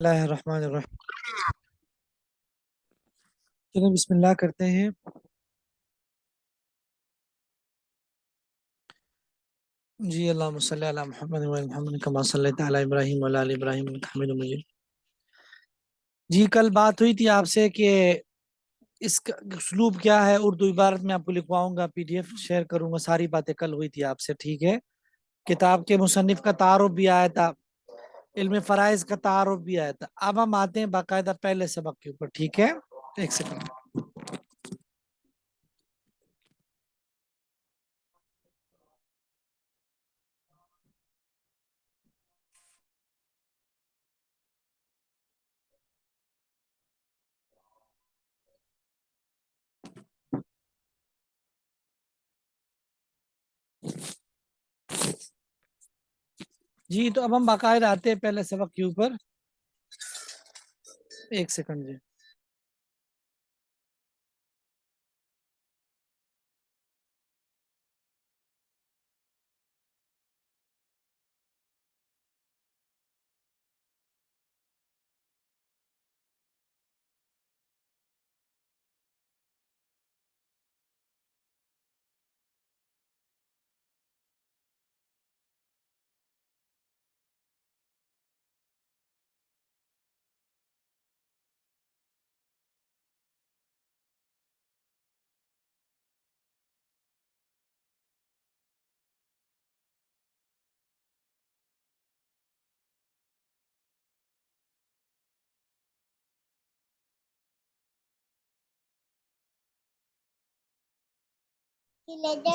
اللہ الرحمن الرحیم۔ چلیں بسم اللہ کرتے ہیں۔ جی اللہم صلی علی محمد و علی محمد کما صلیت علی ابراہیم و علی آل ابراہیم انک حمید مجید۔ جی کل بات ہوئی تھی آپ سے کہ اس کا اسلوب کیا ہے، اردو عبارت میں آپ کو لکھواؤں گا، پی ڈی ایف شیئر کروں گا، ساری باتیں کل ہوئی تھی آپ سے، ٹھیک ہے۔ کتاب کے مصنف کا تعارف بھی آیا تھا، علم فرائض کا تعارف بھی آیا تھا۔ اب ہم آتے ہیں باقاعدہ پہلے سبق کے اوپر، ٹھیک ہے۔ ایک سیکنڈ۔ جی تو اب ہم باقاعدہ آتے ہیں پہلے سبق کے اوپر۔ ایک سیکنڈ جی۔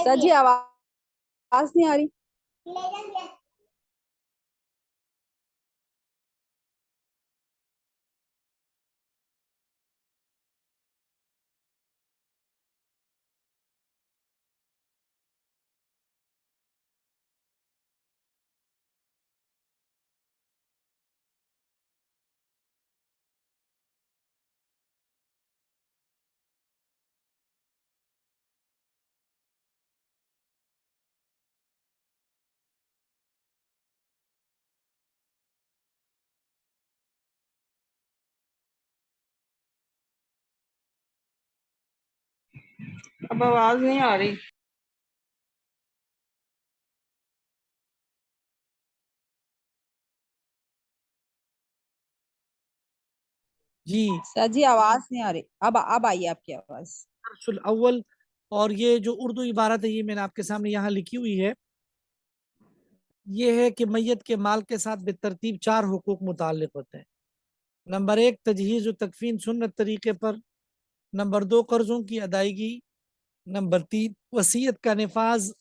سر جی آواز نہیں آ رہی۔ اب آواز نہیں آ رہی۔ جی سر جی آواز نہیں آ رہی، اب آئی آپ کی آواز۔ درس الاول، اور یہ جو اردو عبارت ہے یہ میں نے آپ کے سامنے یہاں لکھی ہوئی ہے۔ یہ ہے کہ میت کے مال کے ساتھ بالترتیب 4 حقوق متعلق ہوتے ہیں۔ نمبر 1 تجہیز و تکفین سنت طریقے پر، نمبر 2 قرضوں کی ادائیگی، نمبر 3 وصیت کا نفاذ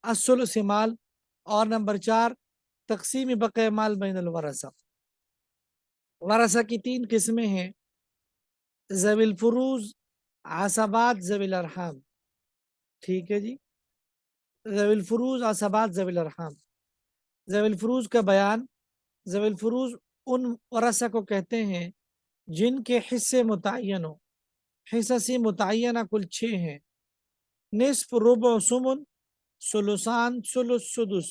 الثلث مال، اور نمبر 4 تقسیم بقیہ مال بین الورثہ۔ ورثہ کی 3 قسمیں ہیں، ذوی الفروض، عصبات، ذوی الارحام، ٹھیک ہے جی۔ ذوی الفروض، عصبات، ذوی الارحام۔ ذوی الفروض کا بیان، ذوی الفروض ان ورثہ کو کہتے ہیں جن کے حصے متعین ہو۔ حصصی متعینہ کل 6 ہیں، نصف، ربع، ثمن، ثلثان، ثلث، سدس۔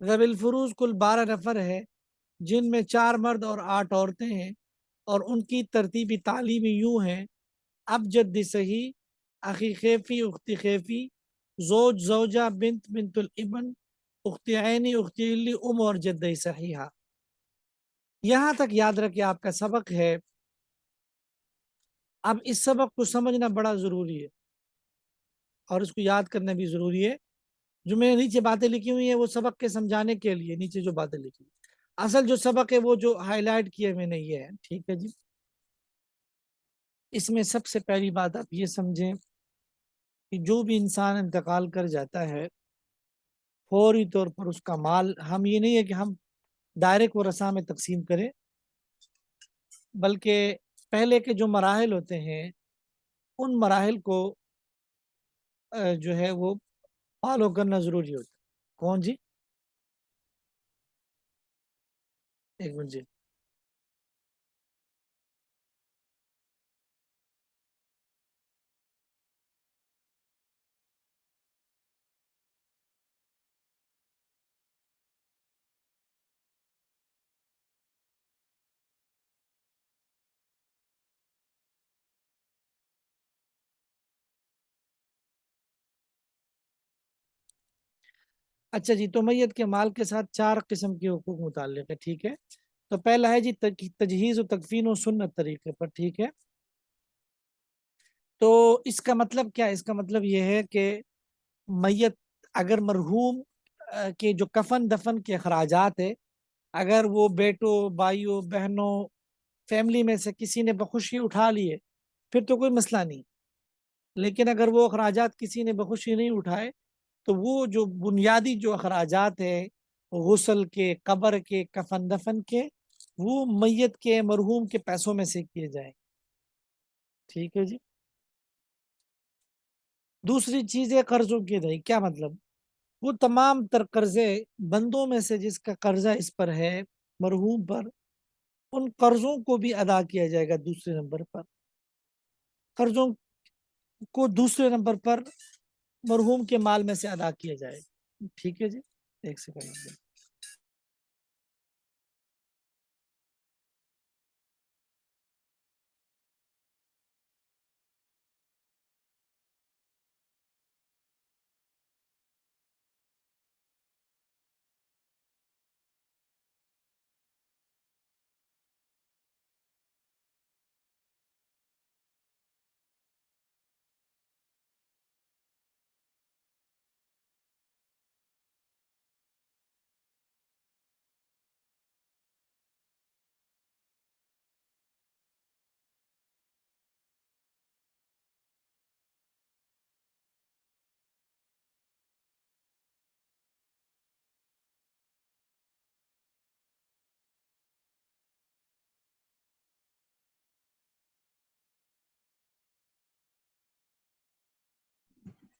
ذوی الفروض کل 12 نفر ہے، جن میں 4 مرد اور 8 عورتیں ہیں، اور ان کی ترتیبی تعلیمی یوں ہیں: اب جد صحیح، اخی خیفی، اختی خیفی، زوج، زوجہ، بنت، بنت الابن، اختی عینی، اختی علی، اور جد صحیحہ۔ یہاں تک یاد رکھے آپ کا سبق ہے۔ اب اس سبق کو سمجھنا بڑا ضروری ہے اور اس کو یاد کرنا بھی ضروری ہے۔ جو میں نے نیچے باتیں لکھی ہوئی ہیں وہ سبق کے سمجھانے کے لیے، نیچے جو باتیں لکھی ہوئی، اصل جو سبق ہے وہ جو ہائی لائٹ کیے میں نے یہ ہے، ٹھیک ہے جی۔ اس میں سب سے پہلی بات آپ یہ سمجھیں کہ جو بھی انسان انتقال کر جاتا ہے فوری طور پر اس کا مال، ہم یہ نہیں ہے کہ ہم ڈائریکٹ ورثہ میں تقسیم کریں، بلکہ پہلے کے جو مراحل ہوتے ہیں ان مراحل کو جو ہے وہ فالو کرنا ضروری ہوتا ہے۔ کون جی؟ ایک منٹ جی۔ اچھا جی، تو میت کے مال کے ساتھ 4 قسم کے حقوق متعلق ہے، ٹھیک ہے. تو پہلا ہے جی تجہیز و تکفین و سنت طریقے پر، ٹھیک ہے. تو اس کا مطلب کیا ہے؟ اس کا مطلب یہ ہے کہ میت اگر مرحوم کے جو کفن دفن کے اخراجات ہے، اگر وہ بیٹوں بھائیوں بہنوں فیملی میں سے کسی نے بخوشی اٹھا لیے پھر تو کوئی مسئلہ نہیں. لیکن اگر وہ اخراجات کسی نے بخوشی نہیں اٹھائے تو وہ جو بنیادی جو اخراجات ہیں غسل کے، قبر کے، کفن دفن کے، وہ میت کے مرحوم کے پیسوں میں سے کیے جائیں. ٹھیک ہے جی. دوسری چیز ہے قرضوں کی ادائیگی. کیا مطلب؟ وہ تمام تر قرضے بندوں میں سے جس کا قرضہ اس پر ہے مرحوم پر، ان قرضوں کو بھی ادا کیا جائے گا. دوسرے نمبر پر قرضوں کو دوسرے نمبر پر مرحوم کے مال میں سے ادا کیا جائے. ٹھیک ہے جی. ایک سیکنڈ.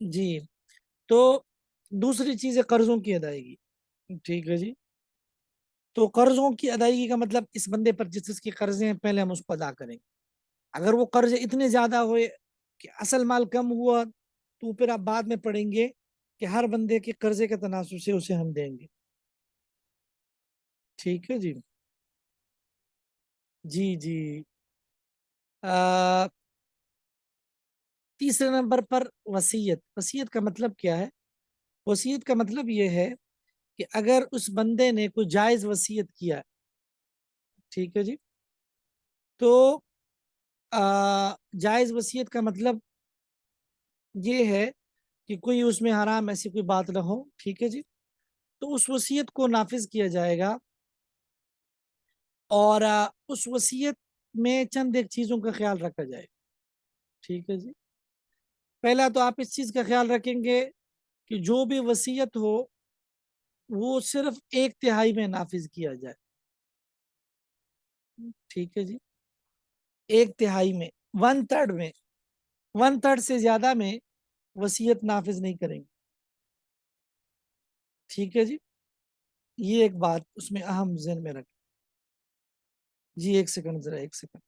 جی. تو دوسری چیز ہے قرضوں کی ادائیگی. ٹھیک ہے جی. تو قرضوں کی ادائیگی کا مطلب اس بندے پر جس کی قرضے ہیں پہلے ہم اس کو ادا کریں گے. اگر وہ قرض اتنے زیادہ ہوئے کہ اصل مال کم ہوا تو پھر آپ بعد میں پڑھیں گے کہ ہر بندے کے قرضے کے تناسب سے اسے ہم دیں گے. ٹھیک ہے جی. جی جی. تیسرے نمبر پر وصیت. وصیت کا مطلب کیا ہے؟ وصیت کا مطلب یہ ہے کہ اگر اس بندے نے کوئی جائز وصیت کیا، ٹھیک ہے جی، تو جائز وصیت کا مطلب یہ ہے کہ کوئی اس میں حرام ایسی کوئی بات نہ ہو. ٹھیک ہے جی. تو اس وصیت کو نافذ کیا جائے گا اور اس وصیت میں چند ایک چیزوں کا خیال رکھا جائے. ٹھیک ہے جی. پہلا تو آپ اس چیز کا خیال رکھیں گے کہ جو بھی وصیت ہو وہ صرف 1/3 میں نافذ کیا جائے. ٹھیک ہے جی. 1/3 میں، 1/3 میں، 1/3 سے زیادہ میں وصیت نافذ نہیں کریں گے. ٹھیک ہے جی. یہ ایک بات اس میں اہم ذہن میں رکھیں. جی ایک سیکنڈ، ذرا ایک سیکنڈ.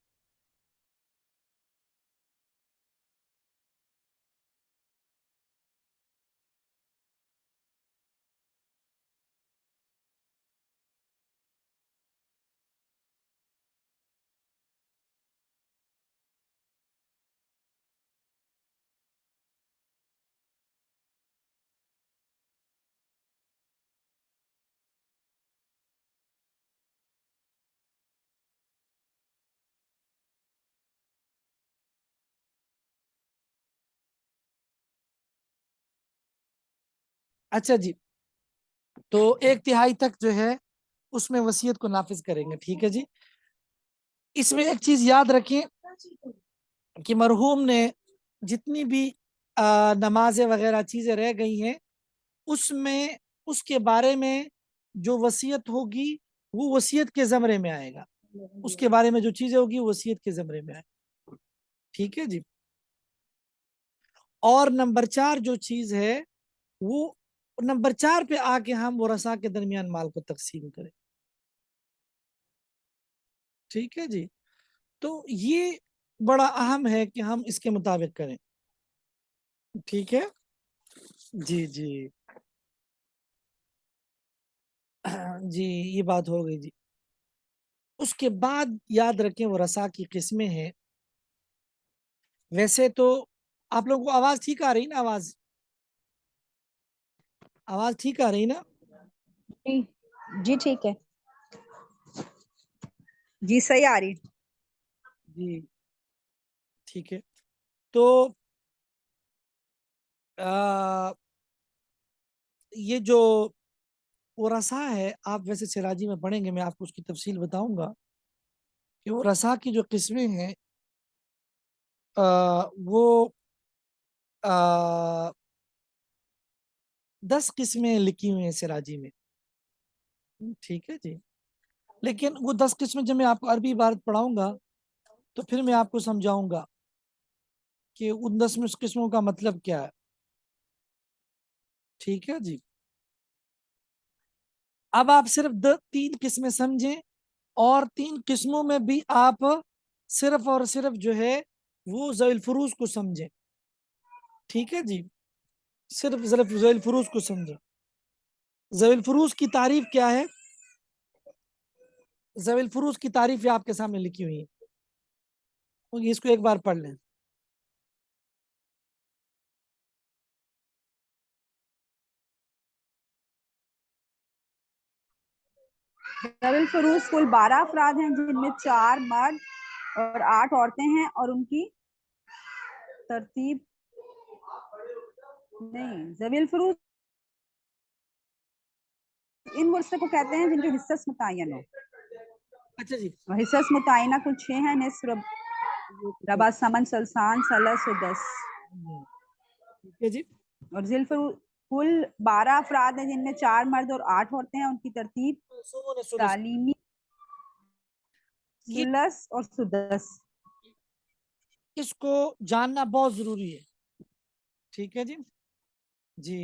اچھا جی. تو 1/3 تک جو ہے اس میں وصیت کو نافذ کریں گے. ٹھیک ہے جی. اس میں ایک چیز یاد رکھیں کہ مرحوم نے جتنی بھی نمازیں وغیرہ چیزیں رہ گئی ہیں اس میں اس کے بارے میں جو وصیت ہوگی وہ وصیت کے زمرے میں آئے گا. اس کے بارے میں جو چیزیں ہوگی وہ وصیت کے زمرے میں آئے گا. ٹھیک ہے جی. اور نمبر 4 جو چیز ہے وہ نمبر 4 پہ آ کے ہم ورثاء کے درمیان مال کو تقسیم کریں. ٹھیک ہے جی. تو یہ بڑا اہم ہے کہ ہم اس کے مطابق کریں. ٹھیک ہے جی. جی جی یہ بات ہو گئی جی. اس کے بعد یاد رکھیں وہ رسا کی قسمیں ہیں. ویسے تو آپ لوگوں کو آواز ٹھیک آ رہی نا؟ آواز ٹھیک آ رہی نا؟ جی جی ٹھیک ہے جی صحیح آ رہی. جی ٹھیک ہے. تو یہ جو رسا ہے، آپ ویسے سراجی میں پڑھیں گے، میں آپ کو اس کی تفصیل بتاؤں گا کہ وہ رسا کی جو قسمیں ہیں وہ 10 قسمیں لکھی ہوئی ہیں سراجی میں. ٹھیک ہے جی. لیکن وہ 10 قسمیں جب میں آپ کو عربی عبارت پڑھاؤں گا تو پھر میں آپ کو سمجھاؤں گا کہ ان 10 قسموں کا مطلب کیا ہے. ٹھیک ہے جی. اب آپ صرف 3 قسمیں سمجھیں، اور 3 قسموں میں بھی آپ صرف اور صرف جو ہے وہ ذوی الفروز کو سمجھیں. ٹھیک ہے جی. صرف ذوی الفروز کو سمجھیں. ذوی الفروز کی تعریف کیا ہے؟ ذوی الفروز کی تعریف آپ کے سامنے لکھی ہوئی ہے، اس کو ایک بار پڑھ لیں. ذوی الفروز کل 12 افراد ہیں جن میں 4 مرد اور 8 عورتیں ہیں، اور ان کی ترتیب نہیں. ذوی الفروز ان ورثے کو کہتے ہیں جن کے حصص متعین ہو. اچھا جی. حصص متعینہ کل 6 ہیں: نصف، ربع، ثمن، ثلثان، ثلث، سدس. ٹھیک ہے جی. اور ذی الفروز کل 12 افراد ہیں جن میں 4 مرد اور 8 عورتیں ہیں. ان کی ترتیب تعلیمی، یہ ثلث اور سدس. اس کو جاننا بہت ضروری ہے. ٹھیک ہے جی. جی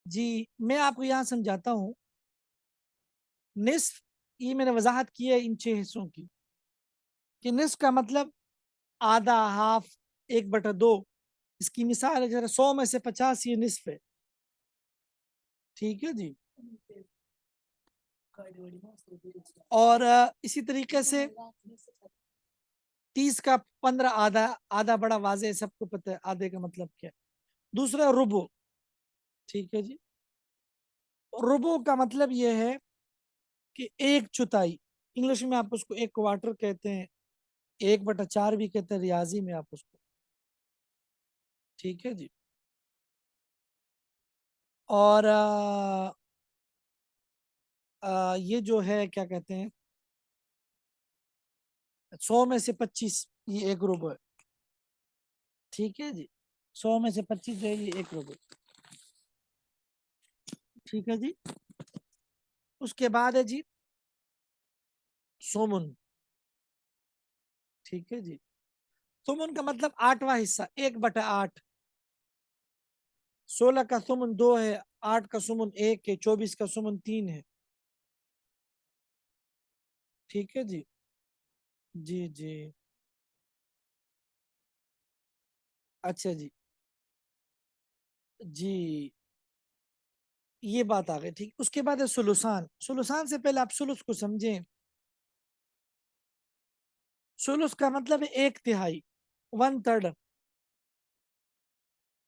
جی میں آپ کو یہاں سمجھاتا ہوں. نصف، یہ میں نے وضاحت کی ہے ان 6 حصوں کی، کہ نصف کا مطلب آدھا، ہاف، 1/2. اس کی مثال ہے 100 میں سے 50 یہ نصف ہے. ٹھیک ہے جی. اور اسی طریقے سے 30 کا 15 آدھا. آدھا بڑا واضح ہے، سب کو پتہ ہے آدھے کا مطلب کیا. دوسرا ربع. ٹھیک ہے جی. ربع کا مطلب یہ ہے کہ 1/4. انگلش میں آپ اس کو 1/4 کہتے ہیں، 1/4 بھی کہتے ہیں ریاضی میں آپ اس کو. ٹھیک ہے جی. اور یہ جو ہے کیا کہتے ہیں، 100 میں سے 25 یہ 1 ربع ہے. ٹھیک ہے جی. 100 میں سے 25 جو ہے یہ 1 ربع. ٹھیک ہے جی. اس کے بعد ہے جی سومن. ٹھیک ہے جی. سومن کا مطلب 8واں حصہ، 1/8. 16 کا سومن 2 ہے، 8 کا سومن 1 ہے، 24 کا سومن 3 ہے. ٹھیک ہے جی. جی جی. اچھا جی. جی یہ بات آ گئی. ٹھیک. اس کے بعد ہے سلوسان. سلوسان سے پہلے آپ سلوس کو سمجھیں. سلوس کا مطلب ہے 1/3، 1/3.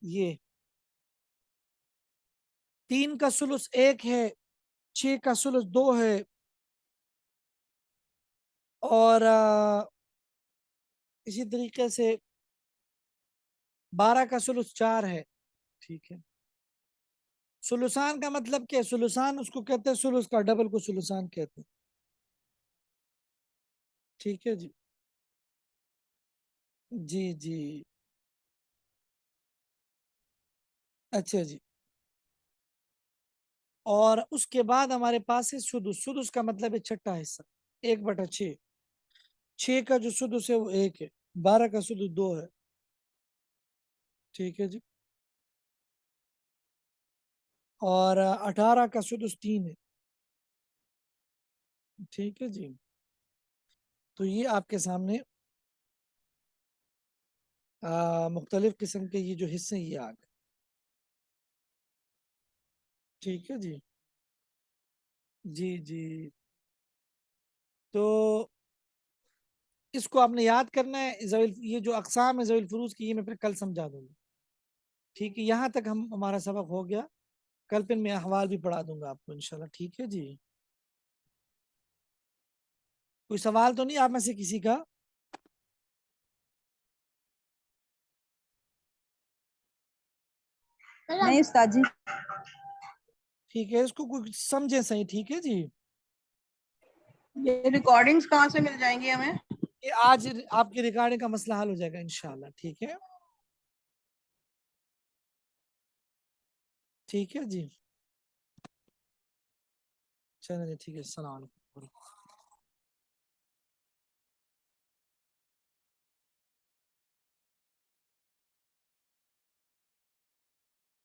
یہ 3 کا سلوس 1 ہے، 6 کا سلوس 2 ہے، اور اسی طریقے سے 12 کا سلوس 4 ہے. ٹھیک ہے. سلوسان کا مطلب کیا ہے؟ سلوسان اس کو کہتے ہیں سلوس کا ڈبل کو سلوسان کہتے ہیں. ٹھیک ہے جی. جی جی. اچھا جی. اور اس کے بعد ہمارے پاس ہے سدس. سدس کا مطلب ہے 6واں حصہ، 1/6. 6 کا جو سدس ہے وہ 1 ہے، 12 کا سدس 2 ہے. ٹھیک ہے جی. اور 18 کا سدس 3 ہے. ٹھیک ہے جی. تو یہ آپ کے سامنے مختلف قسم کے یہ جو حصے یہ آ گئے. ٹھیک ہے جی. جی جی. تو اس کو آپ نے یاد کرنا ہے. یہ جو اقسام ہے ذوی الفروض کی، یہ میں پھر کل سمجھا دوں گا. ٹھیک ہے، یہاں تک ہمارا سبق ہو گیا. کل پھر میں احوال بھی پڑھا دوں گا آپ کو انشاءاللہ. ٹھیک ہے جی. کوئی سوال تو نہیں آپ میں سے کسی کا؟ نہیں استاد جی. ٹھیک ہے، اس کو کوئی سمجھے صحیح. ٹھیک ہے جی. یہ ریکارڈنگز کہاں سے مل جائیں گی ہمیں؟ یہ آج آپ کی ریکارڈنگ کا مسئلہ حل ہو جائے گا انشاءاللہ. ٹھیک ہے. ٹھیک ہے جی. چلیں ٹھیک ہے. السلام علیکم.